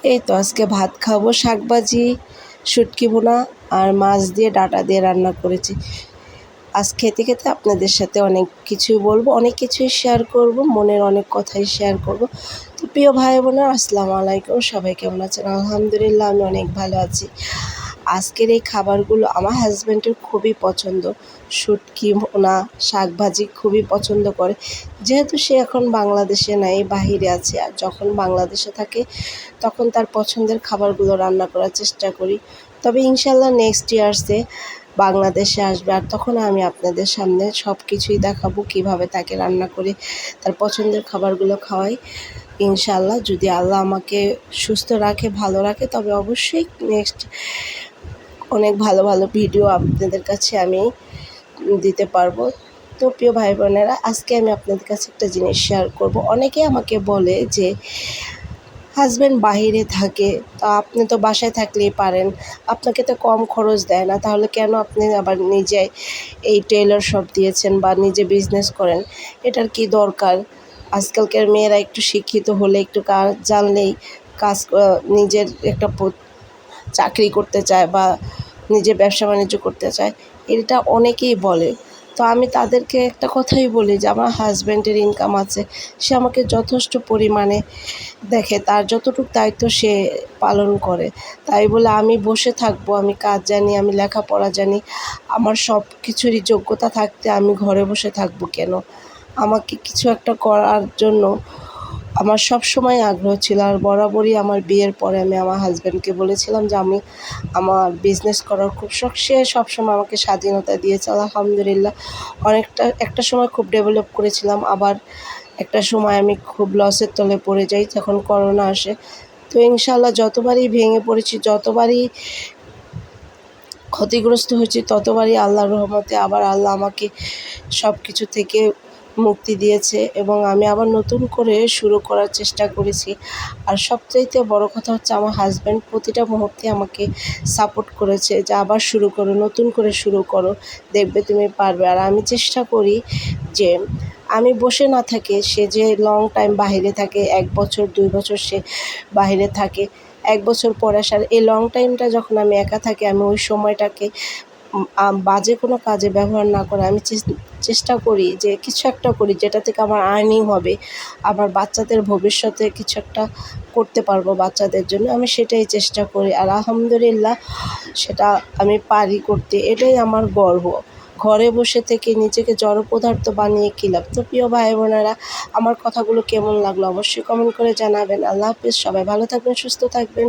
এই তো আজকে ভাত খাবো, শাকভাজি, শুটকি ভুনা আর মাছ দিয়ে ডাঁটা দিয়ে রান্না করেছি। আজ খেতে খেতে আপনাদের সাথে অনেক কিছুই বলবো, অনেক কিছুই শেয়ার করব, মনের অনেক কথাই শেয়ার করব। তো প্রিয় ভাই বোনেরা, আসসালামু আলাইকুম। সবাই কেমন আছেন? আলহামদুলিল্লাহ, আমি অনেক ভালো আছি। আজকের এই খাবারগুলো আমার হাজব্যান্ডের খুবই পছন্দ। শুটকি ভুনা, শাকভাজি খুবই পছন্দ করে। যেহেতু সে এখন বাংলাদেশে নাই, বাহিরে আছে, আর যখন বাংলাদেশে থাকে তখন তার পছন্দের খাবারগুলো রান্না করার চেষ্টা করি। তবে ইনশাল্লাহ নেক্সট ইয়ার্সে বাংলাদেশে আসবে, আর তখন আমি আপনাদের সামনে সব কিছুই দেখাবো, কীভাবে তাকে রান্না করে তার পছন্দের খাবারগুলো খাওয়াই। ইনশাল্লাহ যদি আল্লাহ আমাকে সুস্থ রাখে, ভালো রাখে, তবে অবশ্যই নেক্সট অনেক ভালো ভালো ভিডিও আপনাদের কাছে আমি দিতে পারবো। তো প্রিয় ভাই বোনেরা, আজকে আমি আপনাদের কাছে একটা জিনিস শেয়ার করব। অনেকে আমাকে বলে যে হাজব্যান্ড বাহিরে থাকে, তো আপনি তো বাসায় থাকলেই পারেন, আপনাকে তো কম খরচ দেয় না, তাহলে কেন আপনি আবার নিজে এই টেইলর শপ দিয়েছেন বা নিজে বিজনেস করেন? এটার কি দরকার? আজকালকার মেয়েরা একটু শিক্ষিত হলে, একটু কাজ জানলেই কাজ নিজের একটা চাকরি করতে চায় বা নিজের ব্যবসা বাণিজ্য করতে চায়, এটা অনেকেই বলে। তো আমি তাদেরকে একটা কথাই বলি যে আমার হাজব্যান্ডের ইনকাম আছে, সে আমাকে যথেষ্ট পরিমাণে দেখে, তার যতটুকু দায়িত্ব সে পালন করে। তাই বলে আমি বসে থাকবো? আমি কাজ জানি, আমি লেখাপড়া জানি, আমার সব কিছুরই যোগ্যতা থাকতে আমি ঘরে বসে থাকবো কেন? আমাকে কিছু একটা করার জন্য আমার সব সময় আগ্রহ ছিল। আর বরাবরই আমার বিয়ের পরে আমি আমার হাজব্যান্ডকে বলেছিলাম যে আমি আমার বিজনেস করার খুব শখ। সে সবসময় আমাকে স্বাধীনতা দিয়েছে, আলহামদুলিল্লাহ। একটা সময় খুব ডেভেলপ করেছিলাম, আবার একটা সময় আমি খুব লসের তলে পড়ে যাই যখন করোনা আসে। তো ইনশাল্লাহ যতবারই ভেঙে পড়েছি, যতবারই ক্ষতিগ্রস্ত হয়েছি, ততবারই আল্লাহর রহমতে আবার আল্লাহ আমাকে সব কিছু থেকে মুক্তি দিয়েছে এবং আমি আবার নতুন করে শুরু করার চেষ্টা করেছি। আর সবচাইতে বড় কথা হচ্ছে আমার হাজব্যান্ড প্রতিটা মুহূর্তে আমাকে সাপোর্ট করেছে যে আবার শুরু করো, নতুন করে শুরু করো, দেখবে তুমি পারবে। আর আমি চেষ্টা করি যে আমি বসে না থাকি। সে যে লং টাইম বাহিরে থাকে, 1 বছর 2 বছর সে বাহিরে থাকে, 1 বছর পর আসার এই লং টাইমটা যখন আমি একা থাকি, আমি ওই সময়টাকে বাজে কোনো কাজে ব্যবহার না করে আমি চেষ্টা করি যে কিছু একটা করি যেটা থেকে আমার আর্নিং হবে, আমার বাচ্চাদের ভবিষ্যতে কিছু একটা করতে পারবো বাচ্চাদের জন্য, আমি সেটাই চেষ্টা করি। আর আলহামদুলিল্লাহ সেটা আমি পারি করতে, এটাই আমার গর্ব। ঘরে বসে থেকে নিজেকে জড় পদার্থ বানিয়ে কী লাভ? তো প্রিয় ভাই বোনেরা, আমার কথাগুলো কেমন লাগলো অবশ্যই কমেন্ট করে জানাবেন। আল্লাহ হাফেজ, সবাই ভালো থাকবেন, সুস্থ থাকবেন।